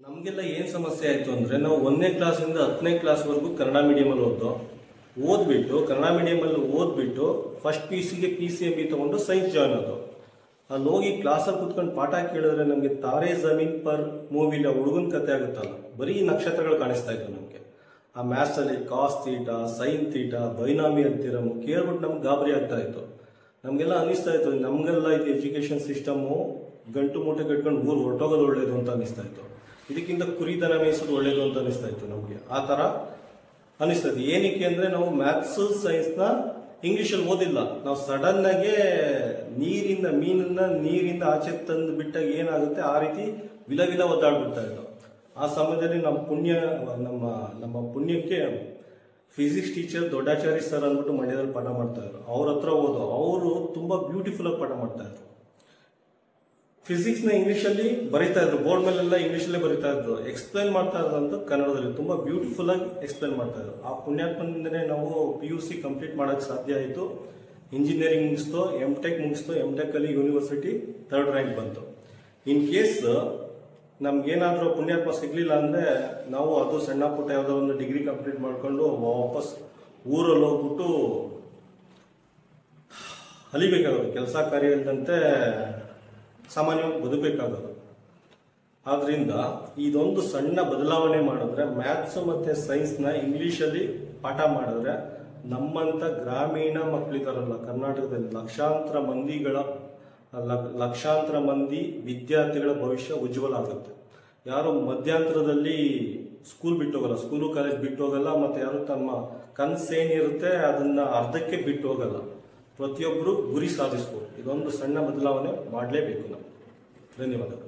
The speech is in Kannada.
ನಮಗೆಲ್ಲ ಏನು ಸಮಸ್ಯೆ ಆಯಿತು ಅಂದರೆ ನಾವು 1ನೇ ಕ್ಲಾಸಿಂದ 10ನೇ ಕ್ಲಾಸ್ವರೆಗೂ ಕನ್ನಡ ಮೀಡಿಯಮಲ್ಲಿ ಓದ್ಬಿಟ್ಟು ಕನ್ನಡ ಮೀಡಿಯಮಲ್ಲಿ ಓದ್ಬಿಟ್ಟು ಫಸ್ಟ್ PUCಗೆ PCMB ತೊಗೊಂಡು ಸೈನ್ಸ್ ಜಾಯ್ನ್ ಆದವು. ಅಲ್ಲಿ ಹೋಗಿ ಕ್ಲಾಸಲ್ಲಿ ಕೂತ್ಕೊಂಡು ಪಾಠ ಕೇಳಿದ್ರೆ ನಮಗೆ ತಾರೆ ಜಮೀನ್ ಪರ್ ಮೂವಿಲಿ ಹುಡುಗನ ಕತೆ ಆಗುತ್ತಲ್ಲ, ಬರೀ ನಕ್ಷತ್ರಗಳು ಕಾಣಿಸ್ತಾ ಇತ್ತು ನಮಗೆ. ಆ ಮ್ಯಾಥ್ಸಲ್ಲಿ cos theta, sine theta, binomial theorem ಕೇಳ್ಬಿಟ್ಟು ನಮ್ಗೆ ಗಾಬರಿ ಆಗ್ತಾ ಇತ್ತು. ನಮಗೆಲ್ಲ ಅನಿಸ್ತಾ ಇತ್ತು ನಮಗೆಲ್ಲ ಇದು ಎಜುಕೇಷನ್ ಸಿಸ್ಟಮು ಗಂಟು ಮೂಟೆ ಕಟ್ಕೊಂಡು ಊರು ಹೊರಟೋಗೋದು ಒಳ್ಳೇದು ಅಂತ ಅನಿಸ್ತಾ ಇತ್ತು. ಇದಕ್ಕಿಂತ ಕುರಿತನ ಮೇಯಿಸೋದು ಒಳ್ಳೇದು ಅಂತ ಅನಿಸ್ತಾ ಇತ್ತು ನಮಗೆ. ಆ ಥರ ಅನಿಸ್ತಾ ಇತ್ತು. ಏನಕ್ಕೆ ಅಂದರೆ ನಾವು ಮ್ಯಾಥ್ಸು ಸೈನ್ಸ್ನ ಇಂಗ್ಲೀಷಲ್ಲಿ ಓದಿಲ್ಲ. ನಾವು ಸಡನ್ನಾಗೆ ಮೀನನ್ನ ನೀರಿಂದ ಆಚೆ ತಂದು ಬಿಟ್ಟಾಗ ಏನಾಗುತ್ತೆ ಆ ರೀತಿ ವಿಲ ಒದ್ದಾಡ್ಬಿಡ್ತಾ ಇತ್ತು. ಆ ಸಮಯದಲ್ಲಿ ನಮ್ಮ ಪುಣ್ಯಕ್ಕೆ ಫಿಸಿಕ್ಸ್ ಟೀಚರ್ ದೊಡ್ಡಾಚಾರಿ ಸರ್ ಅಂದ್ಬಿಟ್ಟು ಮಂಡ್ಯದಲ್ಲಿ ಪಾಠ ಮಾಡ್ತಾ ಇದ್ರು. ಅವ್ರ ಹತ್ರ ಅವರು ತುಂಬ ಬ್ಯೂಟಿಫುಲ್ ಆಗಿ ಪಾಠ ಮಾಡ್ತಾ ಇದ್ರು. ಫಿಸಿಕ್ಸ್ನ ಇಂಗ್ಲೀಷಲ್ಲಿ ಬರೀತಾ ಇದ್ರು, ಬೋರ್ಡ್ ಮೇಲೆಲ್ಲ ಇಂಗ್ಲೀಷಲ್ಲೇ ಬರೀತಾ ಇದ್ರು. ಎಕ್ಸ್ಪ್ಲೈನ್ ಮಾಡ್ತಾ ಇರೋದಂತ ಕನ್ನಡದಲ್ಲಿ ತುಂಬ ಬ್ಯೂಟಿಫುಲ್ ಆಗಿ ಎಕ್ಸ್ಪ್ಲೈನ್ ಮಾಡ್ತಾ ಇದ್ರು. ಆ ಪುಣ್ಯಾತ್ಮದಿಂದನೇ ನಾವು PUC ಕಂಪ್ಲೀಟ್ ಮಾಡೋಕ್ಕೆ ಸಾಧ್ಯ ಆಯಿತು. ಇಂಜಿನಿಯರಿಂಗ್ ಮುಗಿಸ್ತು, MTech ಮುಗಿಸ್ತು. MTech ಅಲ್ಲಿ ಯೂನಿವರ್ಸಿಟಿ 3rd ರ್ಯಾಂಕ್ ಬಂತು. ಇನ್ ಕೇಸ್ ನಮ್ಗೇನಾದರೂ ಪುಣ್ಯಾತ್ಮ ಸಿಗ್ಲಿಲ್ಲ ಅಂದರೆ ನಾವು ಅದು ಸಣ್ಣ ಪುಟ್ಟ ಯಾವುದೋ ಒಂದು ಡಿಗ್ರಿ ಕಂಪ್ಲೀಟ್ ಮಾಡ್ಕೊಂಡು ವಾಪಸ್ ಊರಲ್ಲಿ ಹೋಗ್ಬಿಟ್ಟು ಅಲಿಬೇಕಾಗೋದು, ಕೆಲಸ ಕಾರ್ಯ ಇಲ್ಲದಂತೆ ಸಾಮಾನ್ಯವಾಗಿ ಬದುಕಬೇಕಾಗೋದು. ಆದ್ರಿಂದ ಇದೊಂದು ಸಣ್ಣ ಬದಲಾವಣೆ ಮಾಡಿದ್ರೆ, ಮ್ಯಾಥ್ಸ್ ಮತ್ತು ಸೈನ್ಸ್ನ ಇಂಗ್ಲೀಷಲ್ಲಿ ಪಾಠ ಮಾಡಿದ್ರೆ ನಮ್ಮಂಥ ಗ್ರಾಮೀಣ ಮಕ್ಕಳಿದಾರಲ್ಲ ಕರ್ನಾಟಕದಲ್ಲಿ ಲಕ್ಷಾಂತರ ಮಂದಿ ವಿದ್ಯಾರ್ಥಿಗಳ ಭವಿಷ್ಯ ಉಜ್ವಲ ಆಗುತ್ತೆ. ಯಾರು ಮಧ್ಯಂತರದಲ್ಲಿ ಸ್ಕೂಲ್ ಬಿಟ್ಟೋಗಲ್ಲ, ಸ್ಕೂಲು ಕಾಲೇಜ್ ಬಿಟ್ಟು ಹೋಗಲ್ಲ, ಮತ್ತು ಯಾರು ತಮ್ಮ ಕನಸೇನಿರುತ್ತೆ ಅದನ್ನು ಅರ್ಧಕ್ಕೆ ಬಿಟ್ಟು ಹೋಗಲ್ಲ. ಪ್ರತಿಯೊಬ್ಬರು ಗುರಿ ಸಾಧಿಸ್ಬೋದು. ಇದೊಂದು ಸಣ್ಣ ಬದಲಾವಣೆ ಮಾಡಲೇಬೇಕು ನಾವು. ಧನ್ಯವಾದಗಳು.